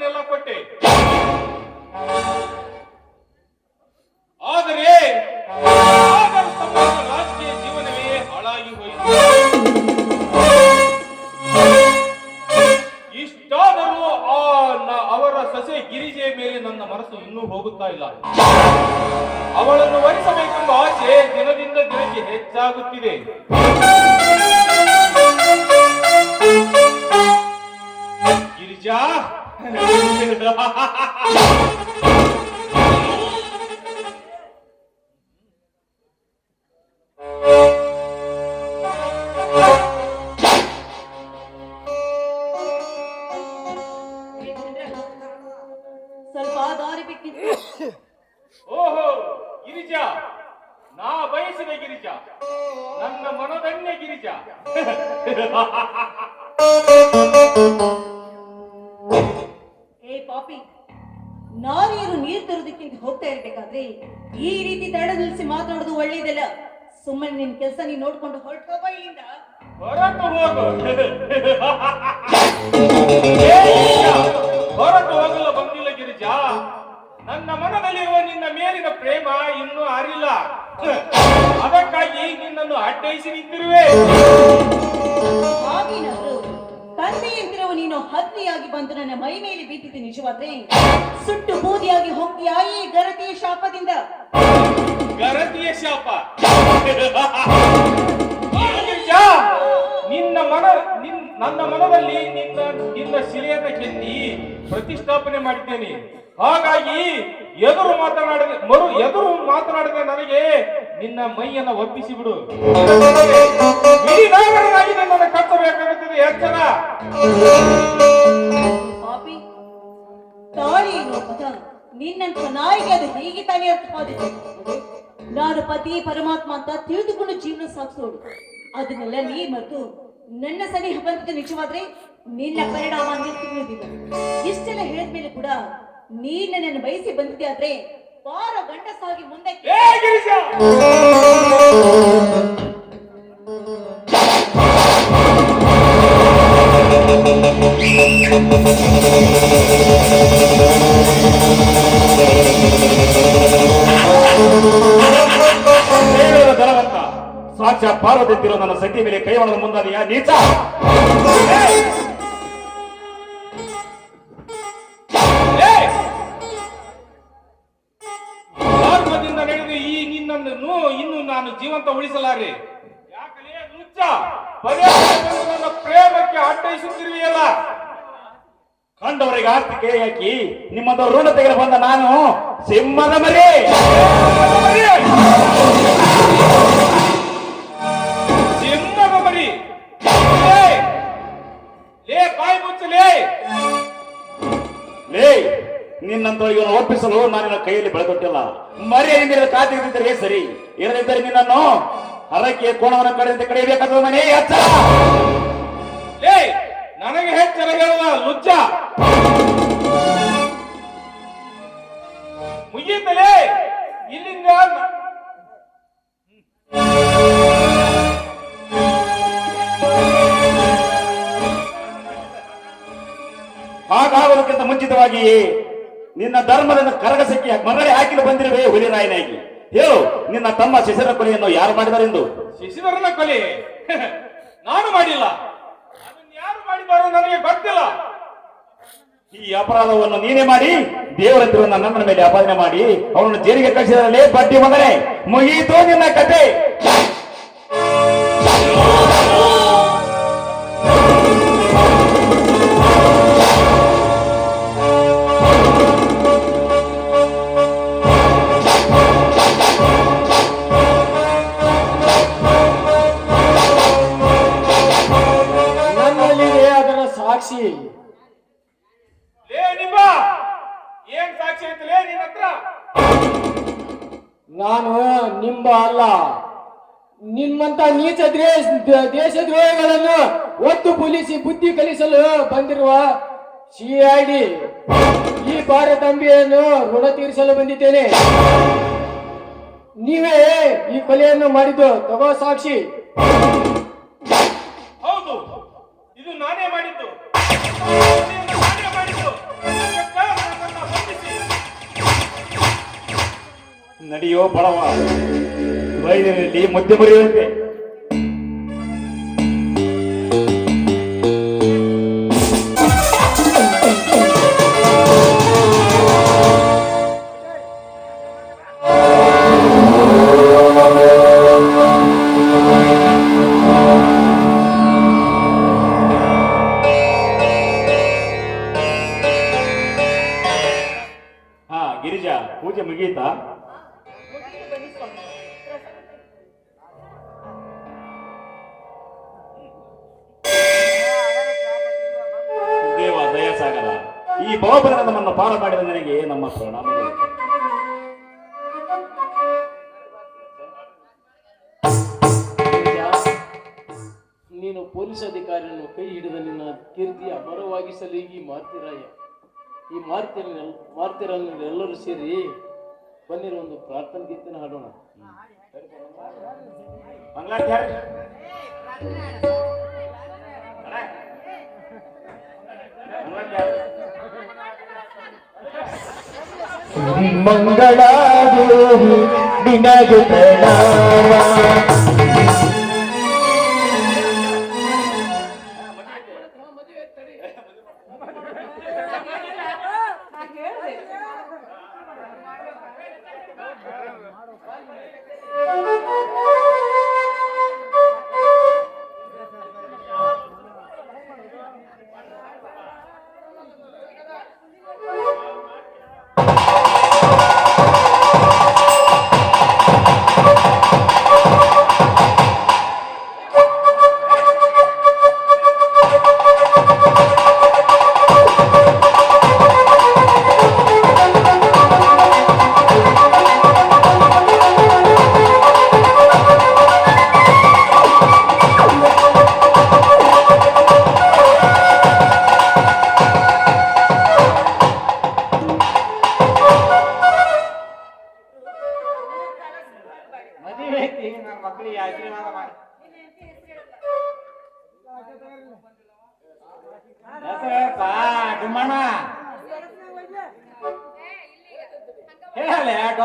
ಮಾತನ್ನೆಲ್ಲ ಕೊಟ್ಟೆ. ಆದರೆ ರಾಜಕೀಯ ಜೀವನವೇ ಹಾಳಾಗಿ ಹೋಯಿತು. ಇಷ್ಟಾದರೂ ಅವರ ಸೊಸೆ ಗಿರಿಜೆಯ ಮೇಲೆ ನನ್ನ ಮನಸ್ಸು ಇನ್ನೂ ಹೋಗುತ್ತಾ ಇಲ್ಲ. ಅವಳನ್ನು ವರಿಸಬೇಕೆಂಬ ಆಸೆ ದಿನದಿಂದ ದಿನಕ್ಕೆ ಹೆಚ್ಚಾಗುತ್ತಿದೆ. ಗಿರಿಜಾ ಸ್ವಲ್ಪ ದಾರಿ ಬೇಕಿತ್ತು. ಓಹೋ ಗಿರಿಜಾ, ನಾ ಬಯಸಿದ ಗಿರಿಜಾ, ನನ್ನ ಮನದನ್ನೇ ಗಿರಿಜಾ. ಏ ಪಾಪಿ, ನಾನೇನು ನೀರು ತರೋದಕ್ಕಿಂತ ಹೋಗ್ತಾ ಇರ್ಬೇಕಾದ್ರೆ ಈ ರೀತಿ ತಡ ನಿಲ್ಲಿಸಿ ಮಾತಾಡೋದು ಒಳ್ಳೇದಲ್ಲ. ಸುಮ್ಮನೆ ನಿನ್ ಕೆಲಸ ನೀನ್ ನೋಡ್ಕೊಂಡು ಹೊರಟು ಹೋಗೋ ಇಲ್ಲಿಂದ. ಹೊರಟು ಹೋಗು. ಹೊರಟು ಹೋಗಲು ಬಂದಿಲ್ಲ ಗಿರಿಜಾ. ನನ್ನ ಮನದಲ್ಲಿರುವ ನಿನ್ನ ಮೇಲಿನ ಪ್ರೇಮ ಇನ್ನೂ ಅರಿಲ್ಲ. ಅದಕ್ಕಾಗಿ ನಿನ್ನನ್ನು ಅಡ್ಡಯಿಸಿ ನಿಂತಿರುವೆ. ಹಾಗೇನಾದ್ರು ತಂದೆಯಂತಿರುವ ನೀನು ಹತ್ಯೆಯಾಗಿ ಬಂದು ನನ್ನ ಮೈ ಮೇಲೆ ಬೀತಿದ್ದು ನಿಜವಾದ್ರೆ ಸುಟ್ಟು ಬೂದಿಯಾಗಿ ಹೋಗ್ತೀಯಾ ಈ ಗರತಿಯ ಶಾಪದಿಂದ? ಗರತಿಯ ಶಾಪ? ನನ್ನ ಮನದಲ್ಲಿ ನಿನ್ನ ಶಿಲೆಯನ್ನ ಕೆತ್ತಿ ಪ್ರತಿಷ್ಠಾಪನೆ ಮಾಡಿದ್ದೇನೆ. ಹಾಗಾಗಿ ಎದುರು ಮಾತನಾಡಿದ ನನಗೆ ನಿನ್ನ ಮೈಯನ್ನ ಒಪ್ಪಿಸಿ ಬಿಡು. ನನ್ನನ್ನು ಕಟ್ಟಬೇಕಾಗುತ್ತದೆ. ಎಚ್ಚರ. ಪಾಪಿ, ತಾಳಿ ಎನ್ನುವ ಪದ ನಿನ್ನಂತ ನಾಯಿಗೆ ಅದು ಹೇಗೆ ತಾನೇ ಅರ್ಥವಾದಿತು? ನಾನು ಪತಿ ಪರಮಾತ್ಮ ಅಂತ ತಿಳಿದುಕೊಂಡು ಜೀವನ ಸಾಗಿಸೋಡು. ಅದನ್ನೆಲ್ಲ ನೀ ಮತ್ತು ನನ್ನ ಸನಿಹ ಬಂದಿದ್ದು ನಿಜವಾದ್ರೆ ನಿನ್ನ ಪರಿಣಾಮ ತಿಳಿದಿಲ್ಲ. ಇಷ್ಟೆಲ್ಲ ಹೇಳಿದ್ಮೇಲೆ ಕೂಡ ನೀನ್ ನನ್ನನ್ನು ಬಯಸಿ ಬಂದಿದ್ದೆ ಆದ್ರೆ ಬಾರ ಗಂಡಸಾಗಿ ಮುಂದೆ. ಧನವಂತ ಸಾಕ್ಷಾ ಪಾರ್ವತಿರೋ ನನ್ನ ಸತಿ ಮೇಲೆ ಕೈ ಮಾಡಲು ಮುಂದಾದೆಯಾ ನೀಚ? ಧರ್ಮದಿಂದ ನಡೆದು ಈ ನಿನ್ನನ್ನು ಇನ್ನು ನಾನು ಜೀವಂತ ಉಳಿಸಲಾರೆ. ಯಾಕಲೇ ನುಚ್ಚ, ನನ್ನ ಪ್ರೇಮಕ್ಕೆ ಅಡ್ಡಯಿಸುತ್ತಿರುವೆಯಲ್ಲ. ಕಂಡವರಿಗೆ ಆರ್ತಿಕೆ ಹಾಕಿ ನಿಮ್ಮಂತ ಋಣ ತೆಗೆದು ಬಂದ ನಾನು ಸಿಂಹದ ಮರಿ. ಸಿಂಹದ ಮರಿ ಲೇ, ಬಾಯಿ ಮುಚ್ಚಲೇ. ಲೇ, ನಿನ್ನಂತವರಿಗೆ ಒಪ್ಪಿಸಲು ನಾನಿನ ಕೈಯಲ್ಲಿ ಬೆಳೆದೊಟ್ಟಿಲ್ಲ. ಮರಿಯಿಂದ ಕಾದಿದ್ದರೆ ಸರಿ, ಇರದಿದ್ದರೆ ನಿನ್ನನ್ನು ಹರಕೆ ಕೋಣವನ ಕಡೆಯಿಂದ ಕಡೆಯಬೇಕಾದ ಮನೆ. ಎಚ್ಚರ. ಲೇ, ನನಗೆ ಹೆಚ್ಚರ ಹೇಳುವ ಲುಚ್ಚ. ಮುಗಿಯುತ್ತಲೇ ಇಲ್ಲಿಂದ. ಹಾಗಾಗುವುದಕ್ಕಿಂತ ಮುಂಚಿತವಾಗಿ ನಿನ್ನ ಧರ್ಮದಿಂದ ಕರಗಸಕ್ಕೆ ಮರಳಿ ಹಾಕಿಲು ಬಂದಿರುವೆ ಹುಲಿರಾಯನಾಗಿ. ಹೇಳು, ನಿನ್ನ ತಮ್ಮ ಶಿಶಿರ ಕೊಲೆಯನ್ನು ಯಾರು ಮಾಡಿದರೆಂದು? ಶಿಶಿರನ ಕೊಲೆ ನಾನು ಮಾಡಿಲ್ಲ. ಯಾರು ಮಾಡಿದಾರೋ ನನಗೆ ಗೊತ್ತಿಲ್ಲ. ಈ ಅಪರಾಧವನ್ನು ನೀನೇ ಮಾಡಿ ದೇವರಂತಿರುವ ನನ್ನ ಮೇಲೆ ಅಪಾದನೆ ಮಾಡಿ ಅವನನ್ನು ಜೈಲಿಗೆ ಕಳಿಸಿದರಲ್ಲೇ ಬಡ್ಡಿ ಮಗನೇ, ಮುಗಿಯಿತು ನಿನ್ನ ಕತೆ. ನನ್ನಲ್ಲಿದೆ ಅದರ ಸಾಕ್ಷಿ. ಏನ್ ಸಾಕ್ಷಿ ಐತಲೇ ನಿನ್ನ ಹತ್ರ? ನಾನು ನಿಂಬ ಅಲ್ಲ, ನಿಮ್ಮಂತ ನೀಚ ದೇಶದ್ರೋಹಿಗಳನ್ನು ಒತ್ತು ಪೊಲೀಸಿ ಬುದ್ಧಿ ಕಲಿಸಲು ಬಂದಿರುವ CID ಈ ಭಾರತಾಂಬೆಯನ್ನು ಋಣ ತೀರಿಸಲು ಬಂದಿದ್ದೇನೆ. ನೀವೇ ಈ ಕೊಲೆಯನ್ನು ಮಾಡಿದ್ದು, ತಗೋ ಸಾಕ್ಷಿ. ಹೌದು, ಇದು ನಾನೇ ಮಾಡಿದ್ದು. ನಡೆಯೋ ಬಡವ ವೈದ್ಯರಲ್ಲಿ ಮುದ್ದೆ ಬರೆಯುವಂತೆ. ಹಾ ಗಿರಿಜಾ, ಪೂಜೆ ಮುಗಿಯಿತಾ? ದೇವ ದಯಸಾಗರ, ಈ ಭವಬಲ ನಮ್ಮನ್ನು ಪಾರ ಮಾಡಿದ ನನಗೆ ನಮ್ಮ ಪ್ರಣಾಮಗಳು. ನೀನು ಪೊಲೀಸ್ ಅಧಿಕಾರಿಯನ್ನು ಕೈ ಹಿಡಿದ ನಿನ್ನ ಕೀರ್ತಿಯ ಅಮರವಾಗಿಸಲು ಈ ಮಾರ್ತಿರಾಯ, ಈ ಮಾರ್ತಿರನ್ನೆಲ್ಲರೂ ಸೇರಿ ಬನ್ನಿರು ಒಂದು ಪ್ರಾರ್ಥನೆ ಗೀತೆನ ಹಾಡೋಣ. ಮಂಗಳಾರತಿ ಹಾಡು. ಮಂಗಳಾದೇವಿ ನಿನಗೆ ಪ್ರಣಾಮ,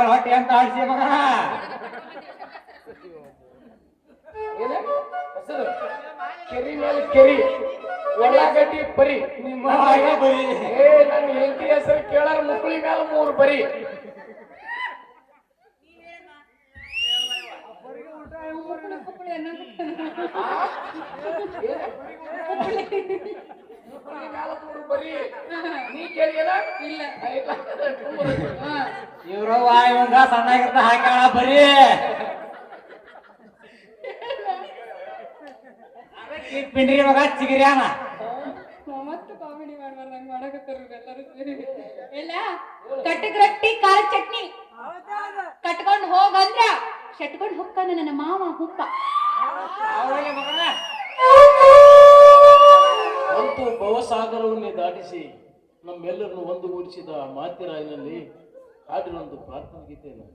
ಹೊಟ್ಟೆ ಅಂತ ಆಡ್ಸಿ ಮಗ. ಕೆರಿ ಮೇಲೆ ಕೆರಿ, ಒಳ್ಳಾಗಡ್ಡಿ ಬರಿ. ನಿಮ್ಮ ನನ್ನ ಹೆಂಡತಿ ಹೆಸರು ಕೇಳಾರ ಮುಕ್ಕಳಿ ಮೇಲೆ 3 ಬರಿ. ಇವ್ರು ಇವಂಗ ಸಣ್ಣಾಗಿರ್ತ ಹಾಕ್ಯಾಳ ಬರೀ. ಪಿಂಡ್ರಿ ಮಗ ಚಿಗಿರ್ಯಾನ ಮತ್ತೆ ಕಾಮಿಡಿ ಮಾಡ್ಬಾರ್ದಂಗ ಮಾಡಕತ್ತಾರ ಎಲ್ಲರೂ ಸೇರಿ. ಇಲ್ಲ ಕಟ್ಟಕ್ ರೊಟ್ಟಿ ಖಾರ ಚಟ್ನಿ ಕಟ್ಕೊಂಡ್ ಹೋಗಂದ್ರ ಶಟ್ಕೊಂಡ್ ಹೊಕ್ಕಾನ ನನ್ನ ಮಾವ ಹುಪ್ಪ. ಅಂತೂ ಭವಸಾಗರವನ್ನೇ ದಾಟಿಸಿ ನಮ್ಮೆಲ್ಲರನ್ನು ಒಂದುಗೂಡಿಸಿದ ಮಾತಿರಾಯನಲ್ಲಿ ಹಾಡಿನೊಂದು ಪ್ರಾರ್ಥನಾ ಗೀತೆಯನ್ನು.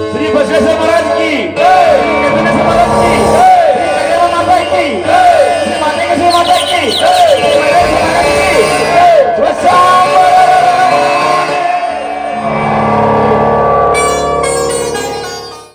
ಶ್ರೀ ಬಸವೇಶ್ವರ ಮಹಾರಾಜ್ ಕಿ